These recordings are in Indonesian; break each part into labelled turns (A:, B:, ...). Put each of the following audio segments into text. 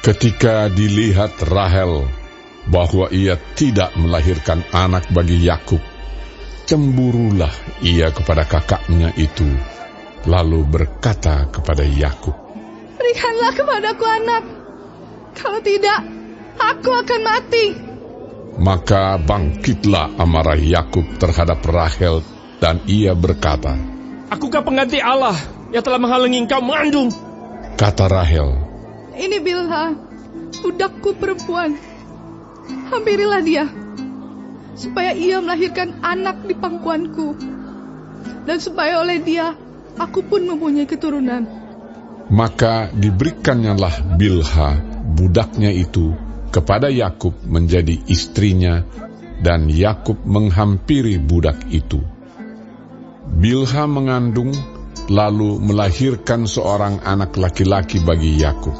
A: Ketika dilihat Rahel bahwa ia tidak melahirkan anak bagi Yakub, cemburulah ia kepada kakaknya itu, lalu berkata kepada Yakub,
B: "Berikanlah kepadaku anak, kalau tidak, aku akan mati."
A: Maka bangkitlah amarah Yakub terhadap Rahel, dan ia berkata,
C: "Akukah pengganti Allah yang telah menghalangi engkau mengandung?"
A: Kata Rahel,
B: "Ini Bilha, budakku perempuan. Hampirilah dia, supaya ia melahirkan anak di pangkuanku, dan supaya oleh dia aku pun mempunyai keturunan."
A: Maka diberikannya Bilha, budaknya itu, kepada Yakub menjadi istrinya, dan Yakub menghampiri budak itu. Bilha mengandung, lalu melahirkan seorang anak laki-laki bagi Yakub.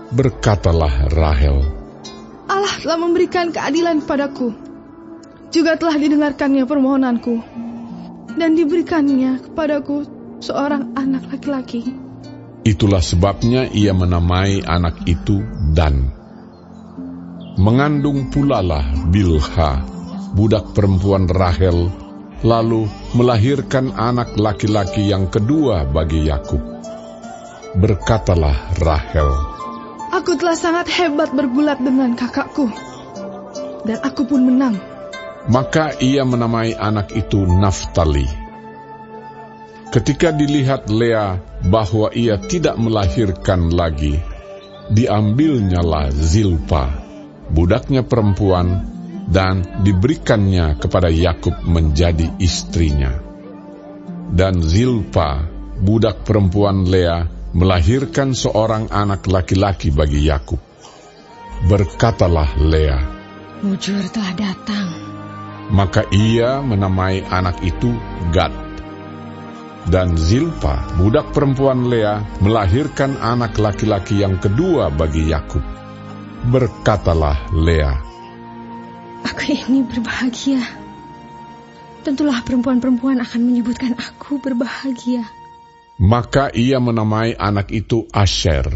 A: Berkatalah Rahel,
B: "Allah telah memberikan keadilan kepadaku, juga telah didengarkannya permohonanku, dan diberikannya kepadaku seorang anak laki-laki."
A: Itulah sebabnya ia menamai anak itu Dan. Mengandung pulalah Bilha, budak perempuan Rahel, lalu melahirkan anak laki-laki yang kedua bagi Yakub. Berkatalah Rahel,
B: "Aku telah sangat hebat bergulat dengan kakakku, dan aku pun menang."
A: Maka ia menamai anak itu Naftali. Ketika dilihat Lea bahwa ia tidak melahirkan lagi, diambilnyalah Zilpa, budaknya perempuan, dan diberikannya kepada Yakub menjadi istrinya. Dan Zilpa, budak perempuan Lea, melahirkan seorang anak laki-laki bagi Yakub. Berkatalah Lea,
D: "Mujur telah datang."
A: Maka ia menamai anak itu Gad. Dan Zilpa, budak perempuan Lea, melahirkan anak laki-laki yang kedua bagi Yakub. Berkatalah Lea,
D: Aku ini berbahagia. Tentulah perempuan-perempuan akan menyebutkan aku berbahagia.
A: Maka ia menamai anak itu Asher.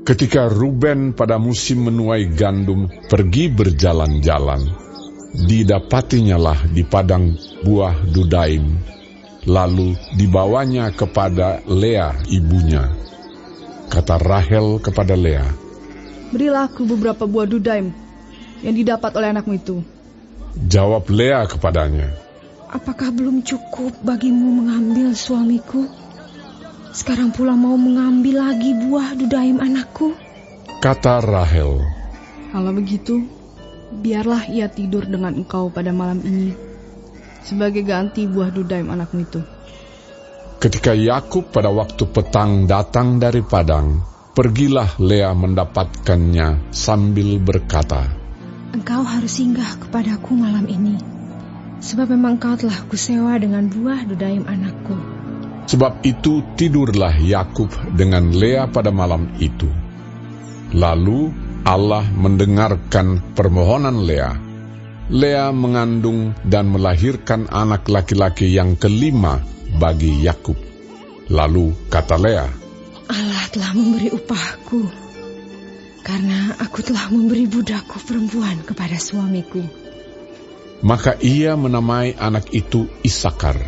A: Ketika Ruben pada musim menuai gandum pergi berjalan-jalan, didapatinyalah di padang buah Dudaim, lalu dibawanya kepada Lea ibunya. Kata Rahel kepada Lea,
B: "Berilah aku beberapa buah dudaim yang didapat oleh anakmu itu."
A: Jawab Lea kepadanya,
D: Apakah belum cukup bagimu mengambil suamiku? Sekarang pula mau mengambil lagi buah dudaim anakku?
A: Kata Rahel,
B: "Kalau begitu, biarlah ia tidur dengan engkau pada malam ini, sebagai ganti buah dudaim anakmu itu."
A: Ketika Yakub pada waktu petang datang dari padang, pergilah Lea mendapatkannya sambil berkata,
D: Engkau harus singgah kepadaku malam ini, sebab memang engkau telah kusewa dengan buah dudaim anakku.
A: Sebab itu tidurlah Yakub dengan Lea pada malam itu. Lalu Allah mendengarkan permohonan Lea. Lea mengandung dan melahirkan anak laki-laki yang kelima bagi Yakub. Lalu kata Lea,
D: Allah telah memberi upahku, karena aku telah memberi budakku perempuan kepada suamiku.
A: Maka ia menamai anak itu Isakar.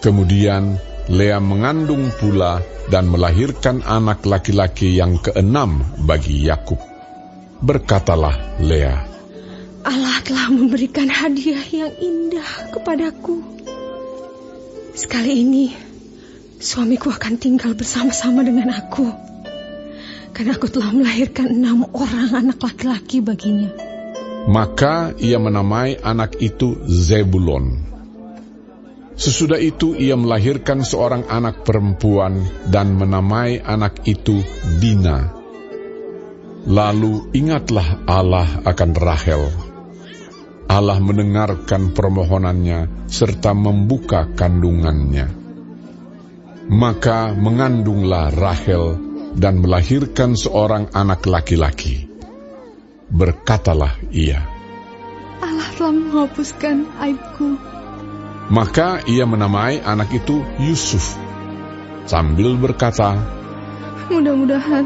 A: Kemudian Lea mengandung pula dan melahirkan anak laki-laki yang keenam bagi Yakub. Berkatalah Lea,
D: Allah telah memberikan hadiah yang indah kepadaku. Sekali ini, suamiku akan tinggal bersama-sama dengan aku, karena aku telah melahirkan 6 orang anak laki-laki baginya.
A: Maka ia menamai anak itu Zebulon. Sesudah itu ia melahirkan seorang anak perempuan dan menamai anak itu Dina. Lalu ingatlah Allah akan Rahel. Allah mendengarkan permohonannya serta membuka kandungannya. Maka mengandunglah Rahel dan melahirkan seorang anak laki-laki. Berkatalah ia,
B: Allah telah menghapuskan aibku.
A: Maka ia menamai anak itu Yusuf, sambil berkata,
B: Mudah-mudahan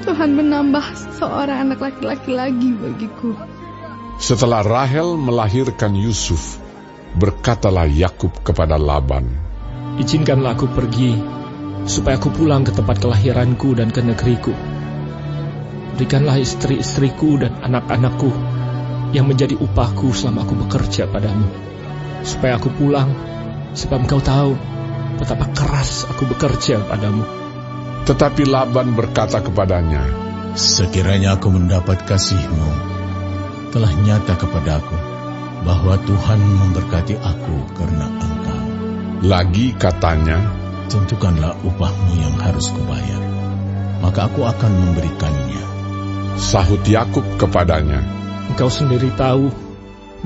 B: Tuhan menambah seorang anak laki-laki lagi bagiku.
A: Setelah Rahel melahirkan Yusuf, berkatalah Yakub kepada Laban,
C: Izinkanlah aku pergi, supaya aku pulang ke tempat kelahiranku dan ke negeriku. Berikanlah istri-istriku dan anak-anakku yang menjadi upahku selama aku bekerja padamu, supaya aku pulang, sebab engkau tahu betapa keras aku bekerja padamu.
A: Tetapi Laban berkata kepadanya,
E: Sekiranya aku mendapat kasih-Mu, telah nyata kepadaku bahwa Tuhan memberkati aku karena Engkau.
A: Lagi katanya,
E: Tentukanlah upah-Mu yang harus kubayar, maka aku akan memberikannya.
A: sahut Yakub kepadanya,
C: Engkau sendiri tahu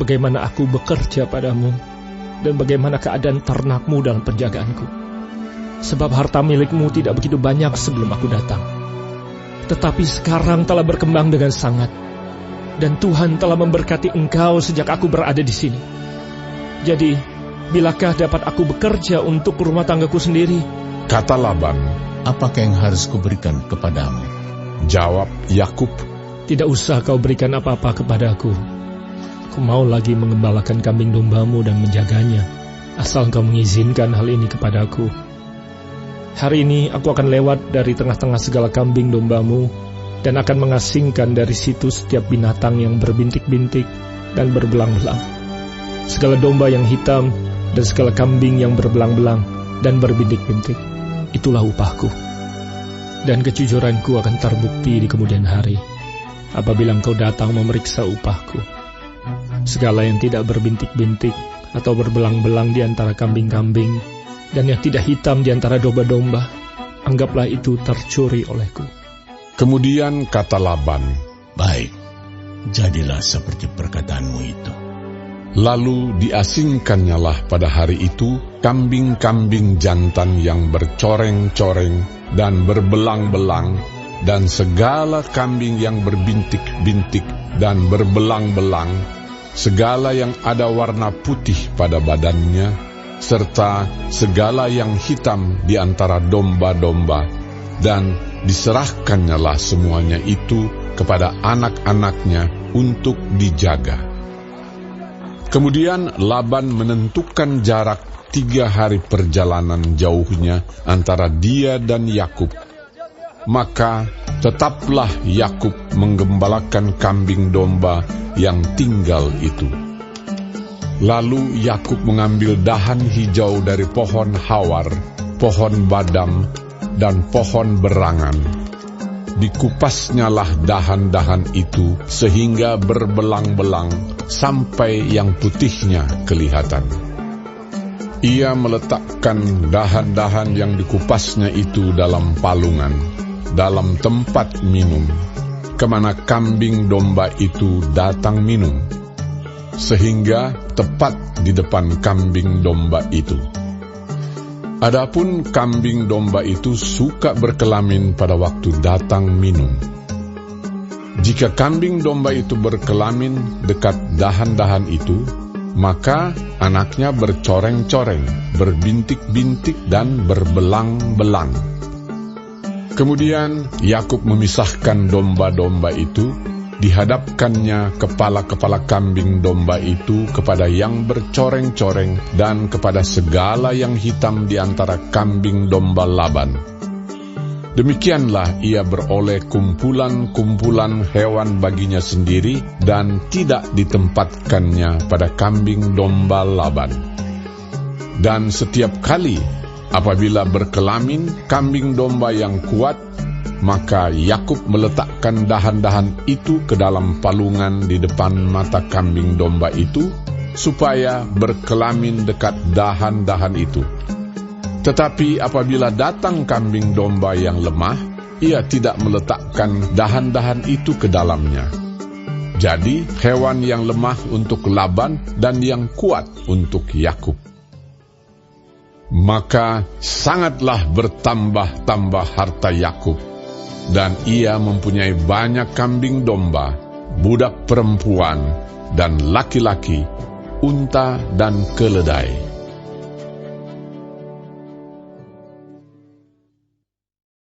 C: bagaimana aku bekerja padamu dan bagaimana keadaan ternakmu dalam penjagaanku. Sebab harta milikmu tidak begitu banyak sebelum aku datang, tetapi sekarang telah berkembang dengan sangat, dan Tuhan telah memberkati engkau sejak aku berada di sini. Jadi, bilakah dapat aku bekerja untuk rumah tanggaku sendiri?
A: Kata Laban.
E: Apakah yang harus kuberikan kepadamu?
A: Jawab Yakub,
C: Tidak usah kau berikan apa-apa kepadaku. Aku mau lagi mengembalakan kambing dombamu dan menjaganya, asal engkau mengizinkan hal ini kepadaku. Hari ini aku akan lewat dari tengah-tengah segala kambing dombamu, dan akan mengasingkan dari situ setiap binatang yang berbintik-bintik dan berbelang-belang, segala domba yang hitam dan segala kambing yang berbelang-belang dan berbintik-bintik. Itulah upahku, dan kejujuranku akan terbukti di kemudian hari, apabila engkau datang memeriksa upahku. Segala yang tidak berbintik-bintik atau berbelang-belang di antara kambing-kambing, dan yang tidak hitam di antara domba-domba, anggaplah itu tercuri olehku.
A: Kemudian kata Laban,
E: Baik, jadilah seperti perkataanmu itu.
A: lalu diasingkannyalah pada hari itu kambing-kambing jantan yang bercoreng-coreng dan berbelang-belang, dan segala kambing yang berbintik-bintik dan berbelang-belang, segala yang ada warna putih pada badannya, serta segala yang hitam di antara domba-domba, dan diserahkannyalah semuanya itu kepada anak-anaknya untuk dijaga. Kemudian Laban menentukan jarak 3 hari perjalanan jauhnya antara dia dan Yakub. Maka tetaplah Yakub menggembalakan kambing domba yang tinggal itu. Lalu Yakub mengambil dahan hijau dari pohon hawar, pohon badam, dan pohon berangan. Dikupasnyalah dahan-dahan itu sehingga berbelang-belang sampai yang putihnya kelihatan. Ia meletakkan dahan-dahan yang dikupasnya itu dalam palungan, dalam tempat minum, kemana kambing domba itu datang minum, sehingga tepat di depan kambing domba itu. Adapun kambing domba itu suka berkelamin pada waktu datang minum. Jika kambing domba itu berkelamin dekat dahan-dahan itu, maka anaknya bercoreng-coreng, berbintik-bintik dan berbelang-belang. Kemudian Yakub memisahkan domba-domba itu, dihadapkannya kepala-kepala kambing domba itu kepada yang bercoreng-coreng dan kepada segala yang hitam di antara kambing domba Laban. Demikianlah ia beroleh kumpulan-kumpulan hewan baginya sendiri dan tidak ditempatkannya pada kambing domba Laban. Dan setiap kali apabila berkelamin kambing domba yang kuat, maka Yakub meletakkan dahan-dahan itu ke dalam palungan di depan mata kambing domba itu, supaya berkelamin dekat dahan-dahan itu. Tetapi apabila datang kambing domba yang lemah, ia tidak meletakkan dahan-dahan itu ke dalamnya. Jadi hewan yang lemah untuk Laban dan yang kuat untuk Yakub. Maka sangatlah bertambah-tambah harta Yakub, dan ia mempunyai banyak kambing domba, budak perempuan, dan laki-laki, unta dan keledai.